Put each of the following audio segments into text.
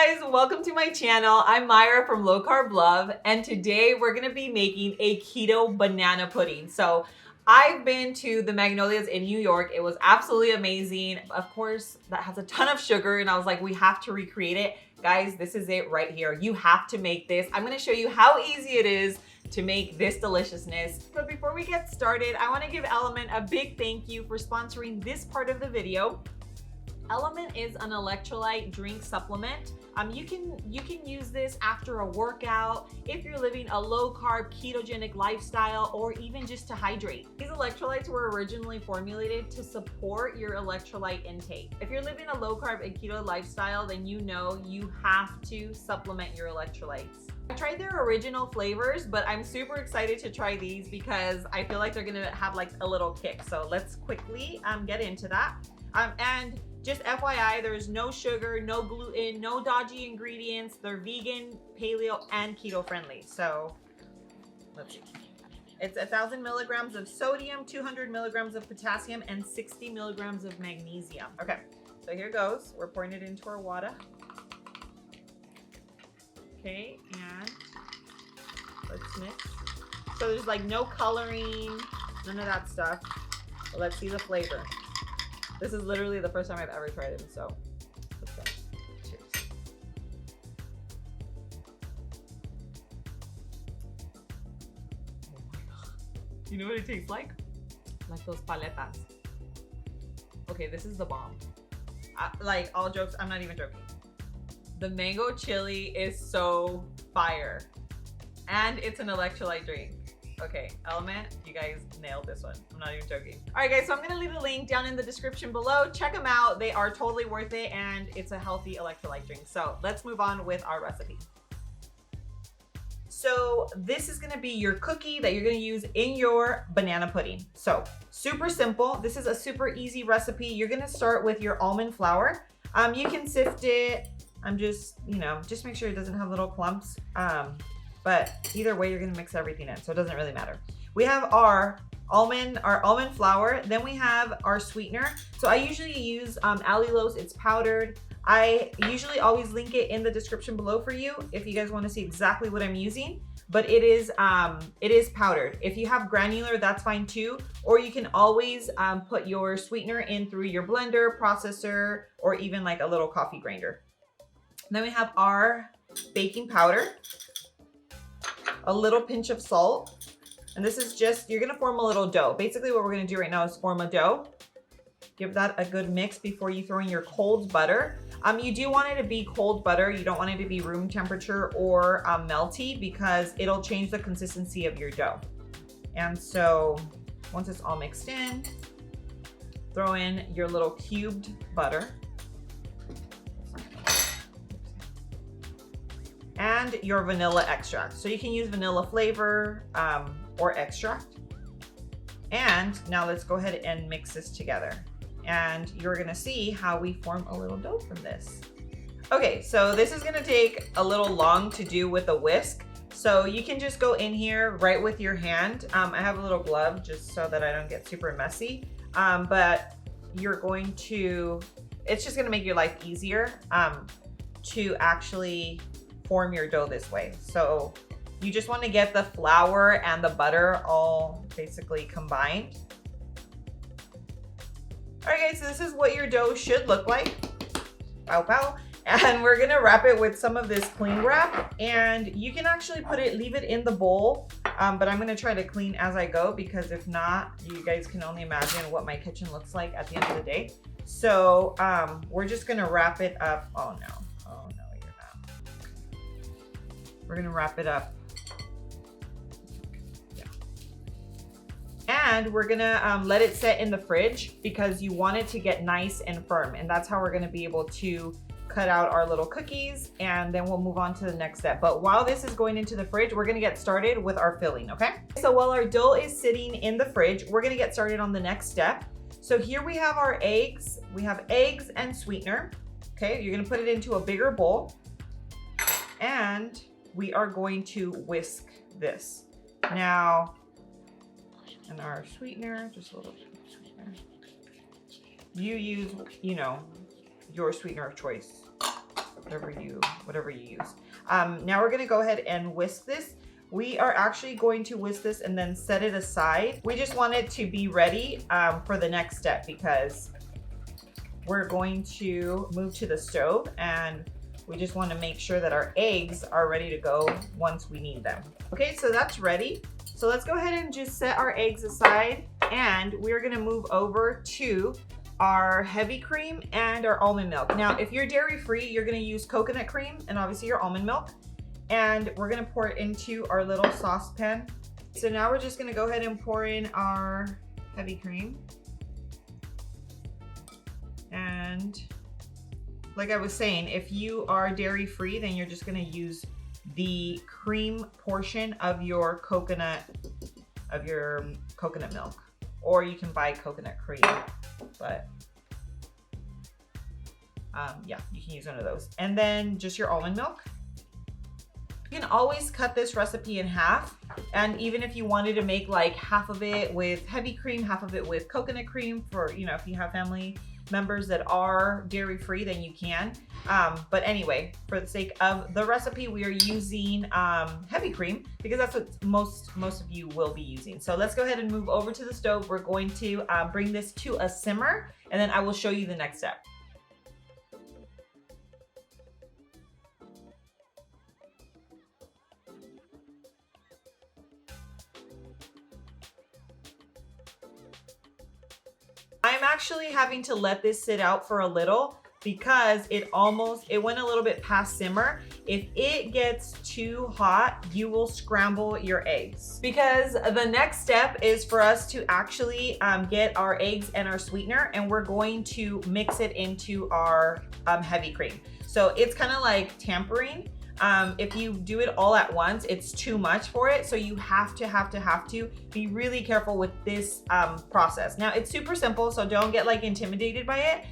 guys, welcome to my channel. I'm Myra from Low Carb Love, and today we're gonna be making a keto banana pudding. So I've been to the Magnolias in New York. It was absolutely amazing. Of course, that has a ton of sugar, and I was like, we have to recreate it. Guys, this is it right here. You have to make this. I'm gonna show you how easy it is to make this deliciousness. But before we get started, I wanna give Element a big thank you for sponsoring this part of the video. Element is an electrolyte drink supplement. You can use this after a workout, if you're living a low carb ketogenic lifestyle, or even just to hydrate. These electrolytes were originally formulated to support your electrolyte intake. If you're living a low carb and keto lifestyle, then you know you have to supplement your electrolytes. I tried their original flavors, but I'm super excited to try these because I feel like they're gonna have like a little kick. So let's quickly get into that. And just FYI, there's no sugar, no gluten, no dodgy ingredients. They're vegan, paleo, and keto friendly. So let's see. It's 1,000 milligrams of sodium, 200 milligrams of potassium, and 60 milligrams of magnesium. Okay, so here goes. We're pouring it into our water. Okay, and let's mix. So there's like no coloring, none of that stuff. But let's see the flavor. This is literally the first time I've ever tried it, so let's go. Cheers. Oh my God. You know what it tastes like? Like those paletas. Okay, this is the bomb. Like, all jokes, I'm not even joking. The mango chili is so fire. And it's an electrolyte drink. Okay, Element, you guys nailed this one. I'm not even joking. All right, guys, so I'm gonna leave the link down in the description below. Check them out. They are totally worth it, and it's a healthy electrolyte drink. So let's move on with our recipe. So this is gonna be your cookie that you're gonna use in your banana pudding. So super simple. This is a super easy recipe. You're gonna start with your almond flour. You can sift it. I'm just make sure it doesn't have little clumps. But either way, you're gonna mix everything in, so it doesn't really matter. We have our almond flour, then we have our sweetener. So I usually use allulose, it's powdered. I usually always link it in the description below for you if you guys wanna see exactly what I'm using, but it is powdered. If you have granular, that's fine too, or you can always put your sweetener in through your blender, processor, or even like a little coffee grinder. Then we have our baking powder, a little pinch of salt, and this is just, you're gonna form a little dough. Basically what we're gonna do right now is form a dough. Give that a good mix before you throw in your cold butter. You do want it to be cold butter. You don't want it to be room temperature or melty, because it'll change the consistency of your dough. And so once it's all mixed in, throw in your little cubed butter. And your vanilla extract. So you can use vanilla flavor or extract. And now let's go ahead and mix this together. And you're gonna see how we form a little dough from this. Okay, so this is gonna take a little long to do with a whisk. So you can just go in here right with your hand. I have a little glove just so that I don't get super messy. But you're going to, it's just gonna make your life easier to actually form your dough this way. So you just want to get the flour and the butter all basically combined. All right, guys, so this is what your dough should look like. Pow, pow. And we're gonna wrap it with some of this cling wrap, and you can actually leave it in the bowl, but I'm gonna try to clean as I go, because if not, you guys can only imagine what my kitchen looks like at the end of the day. So we're just gonna wrap it up. Oh no. We're gonna wrap it up. Yeah. And we're gonna let it set in the fridge, because you want it to get nice and firm. And that's how we're gonna be able to cut out our little cookies, and then we'll move on to the next step. But while this is going into the fridge, we're gonna get started with our filling, okay? So while our dough is sitting in the fridge, we're gonna get started on the next step. So here we have our eggs. We have eggs and sweetener. Okay, you're gonna put it into a bigger bowl, and we are going to whisk this. Now, and our sweetener, just a little bit of sweetener. You use, your sweetener of choice. whatever you use. Now we're gonna go ahead and whisk this. We are actually going to whisk this and then set it aside. We just want it to be ready for the next step because we're going to move to the stove and we just want to make sure that our eggs are ready to go once we need them. Okay, so that's ready. So let's go ahead and just set our eggs aside and we're gonna move over to our heavy cream and our almond milk. Now, if you're dairy-free, you're gonna use coconut cream and obviously your almond milk. And we're gonna pour it into our little saucepan. So now we're just gonna go ahead and pour in our heavy cream. And like I was saying, if you are dairy-free, then you're just gonna use the cream portion of your coconut milk. Or you can buy coconut cream, but yeah, you can use one of those. And then just your almond milk. You can always cut this recipe in half. And even if you wanted to make like half of it with heavy cream, half of it with coconut cream for, you know, if you have family members that are dairy-free, then you can. But anyway, for the sake of the recipe, we are using heavy cream because that's what most of you will be using. So let's go ahead and move over to the stove. We're going to bring this to a simmer and then I will show you the next step. I'm actually having to let this sit out for a little because it went a little bit past simmer. If it gets too hot, you will scramble your eggs. Because the next step is for us to actually get our eggs and our sweetener, and we're going to mix it into our heavy cream. So it's kind of like tampering. If you do it all at once, it's too much for it. So you have to be really careful with this process. Now it's super simple, so don't get like intimidated by it.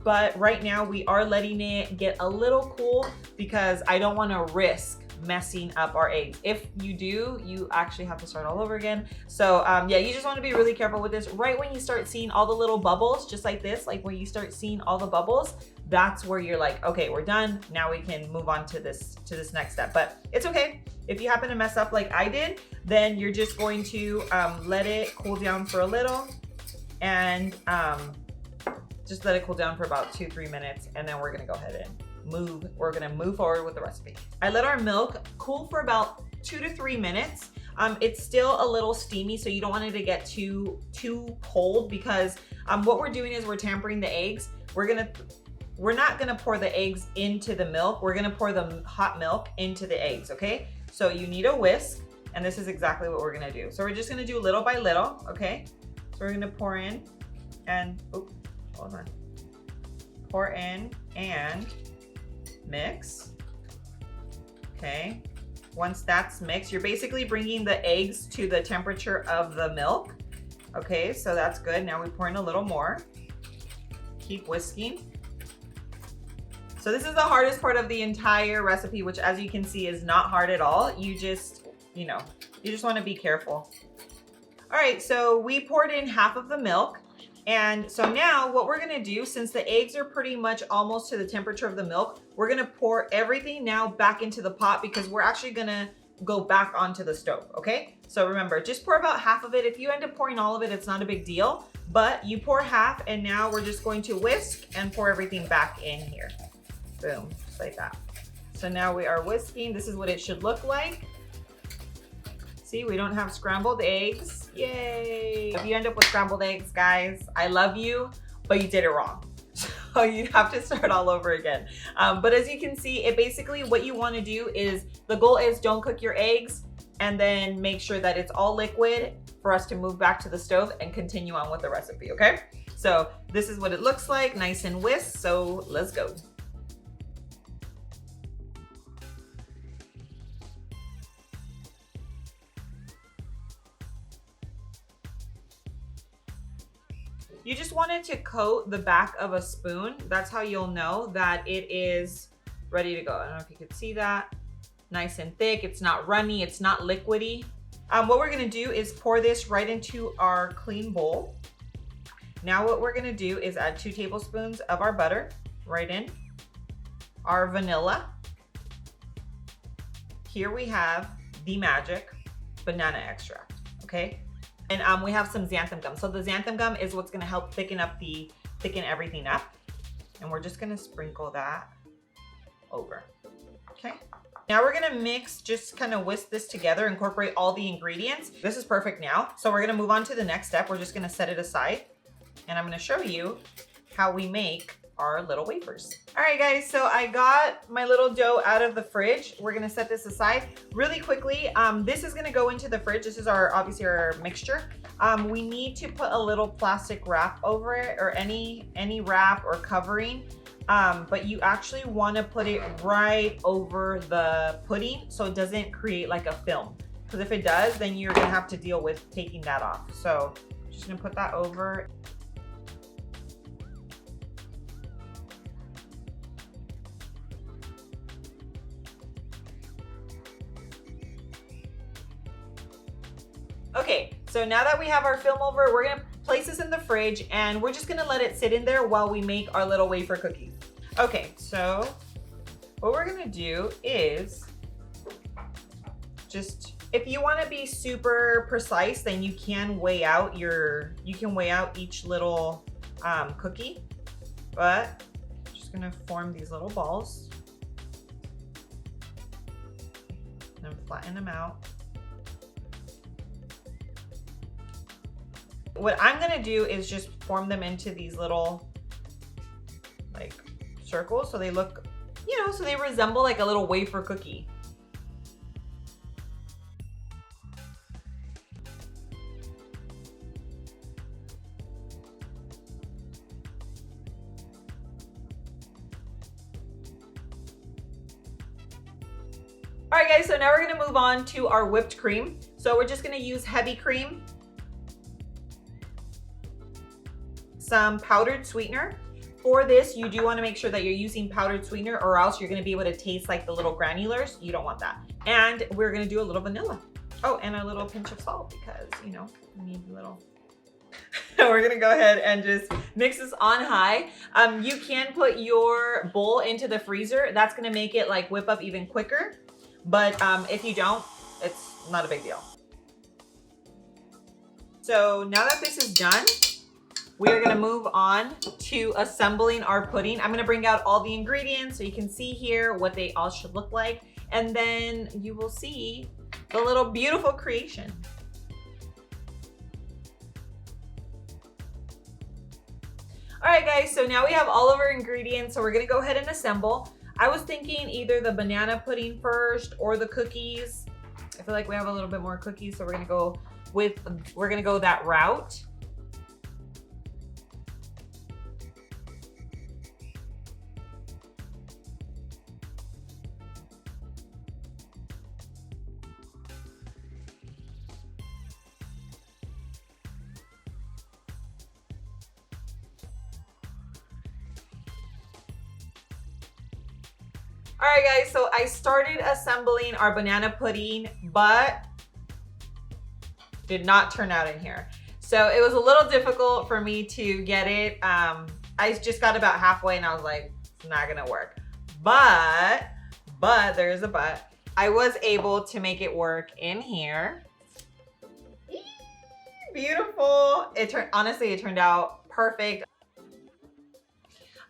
But right now we are letting it get a little cool because I don't want to risk messing up our eggs. If you do, you actually have to start all over again. So yeah, you just want to be really careful with this. Right when you start seeing all the little bubbles, just like this, like when you start seeing all the bubbles, that's where you're like, okay, we're done. Now we can move on to this next step. But it's okay. If you happen to mess up like I did, then you're just going to let it cool down for a little and just let it cool down for about 2-3 minutes. And then we're gonna go ahead and we're gonna move forward with the recipe. I let our milk cool for about 2 to 3 minutes. It's still a little steamy, so you don't want it to get too cold because what we're doing is we're tempering the eggs. We're not gonna pour the eggs into the milk. We're gonna pour the hot milk into the eggs, okay? So you need a whisk, and this is exactly what we're gonna do. So we're just gonna do little by little, okay? So we're gonna pour in and, hold on. Pour in and mix, okay? Once that's mixed, you're basically bringing the eggs to the temperature of the milk, okay? So that's good. Now we pour in a little more. Keep whisking. So this is the hardest part of the entire recipe, which as you can see is not hard at all. You just, you just want to be careful. All right, so we poured in half of the milk. And so now what we're gonna do, since the eggs are pretty much almost to the temperature of the milk, we're gonna pour everything now back into the pot because we're actually gonna go back onto the stove, okay? So remember, just pour about half of it. If you end up pouring all of it, it's not a big deal, but you pour half and now we're just going to whisk and pour everything back in here. Boom, just like that. So now we are whisking. This is what it should look like. See, we don't have scrambled eggs. Yay! If you end up with scrambled eggs, guys, I love you, but you did it wrong. So you have to start all over again. But as you can see, it basically what you want to do is, the goal is don't cook your eggs and then make sure that it's all liquid for us to move back to the stove and continue on with the recipe, okay? So this is what it looks like, nice and whisked, so let's go. You just want it to coat the back of a spoon. That's how you'll know that it is ready to go. I don't know if you could see that. Nice and thick. It's not runny. It's not liquidy. What we're gonna do is pour this right into our clean bowl. Now what we're gonna do is add 2 tablespoons of our butter right in. our vanilla. Here we have the magic banana extract, okay? And we have some xanthan gum. So the xanthan gum is what's gonna help thicken everything up. And we're just gonna sprinkle that over, okay? Now we're gonna mix, just kind of whisk this together, incorporate all the ingredients. This is perfect now. So we're gonna move on to the next step. We're just gonna set it aside and I'm gonna show you how we make our little wafers. All right guys, so I got my little dough out of the fridge. We're gonna set this aside really quickly. This is gonna go into the fridge. This is obviously our mixture. We need to put a little plastic wrap over it, or any wrap or covering. But you actually wanna put it right over the pudding so it doesn't create like a film. Because if it does, then you're gonna have to deal with taking that off. So just gonna put that over. Okay, so now that we have our film over, we're gonna place this in the fridge and we're just gonna let it sit in there while we make our little wafer cookies. Okay, so what we're gonna do is just, if you wanna be super precise, then you can weigh out each little cookie, but I'm just gonna form these little balls and flatten them out. What I'm gonna do is just form them into these little like circles so they look, so they resemble like a little wafer cookie. All right guys, so now we're gonna move on to our whipped cream. So we're just gonna use heavy cream, some powdered sweetener. For this, you do want to make sure that you're using powdered sweetener or else you're going to be able to taste like the little granulars. You don't want that. And we're going to do a little vanilla. Oh, and a little pinch of salt because, we need a little. We're going to go ahead and just mix this on high. You can put your bowl into the freezer. That's going to make it like whip up even quicker. But if you don't, it's not a big deal. So now that this is done, we are gonna move on to assembling our pudding. I'm gonna bring out all the ingredients so you can see here what they all should look like. And then you will see the little beautiful creation. All right guys, so now we have all of our ingredients. So we're gonna go ahead and assemble. I was thinking either the banana pudding first or the cookies. I feel like we have a little bit more cookies, so we're gonna go that route. All right guys, so I started assembling our banana pudding, but did not turn out in here. So it was a little difficult for me to get it. I just got about halfway and I was like, it's not gonna work. But there's a but. I was able to make it work in here. Beautiful. Honestly, it turned out perfect.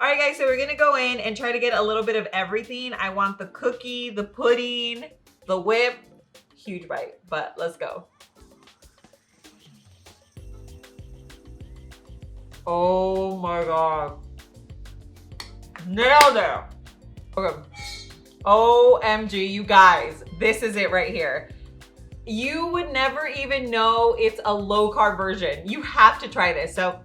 All right guys, so we're gonna go in and try to get a little bit of everything. I want the cookie, the pudding, the whip. Huge bite, but let's go. Oh my God. Nailed it. Okay. OMG, you guys, this is it right here. You would never even know it's a low carb version. You have to try this. So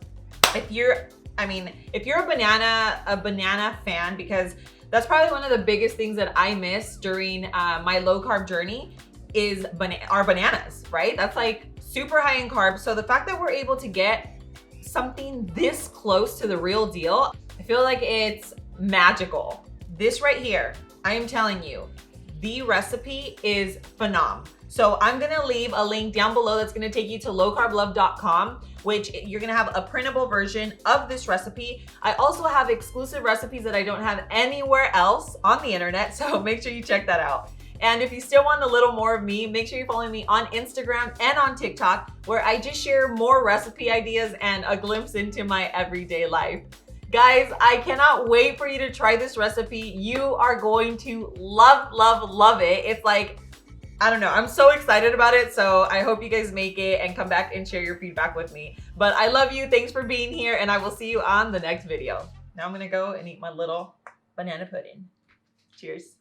if you're a banana fan, because that's probably one of the biggest things that I miss during my low carb journey is our bananas, right? That's like super high in carbs. So the fact that we're able to get something this close to the real deal, I feel like it's magical. This right here, I am telling you, the recipe is phenomenal. So I'm gonna leave a link down below that's gonna take you to lowcarblove.com, which you're gonna have a printable version of this recipe. I also have exclusive recipes that I don't have anywhere else on the internet, so make sure you check that out. And if you still want a little more of me, make sure you're following me on Instagram and on TikTok, where I just share more recipe ideas and a glimpse into my everyday life. Guys, I cannot wait for you to try this recipe. You are going to love, love, love it. It's like, I don't know, I'm so excited about it. So I hope you guys make it and come back and share your feedback with me. But I love you. Thanks for being here, and I will see you on the next video. Now I'm gonna go and eat my little banana pudding. Cheers.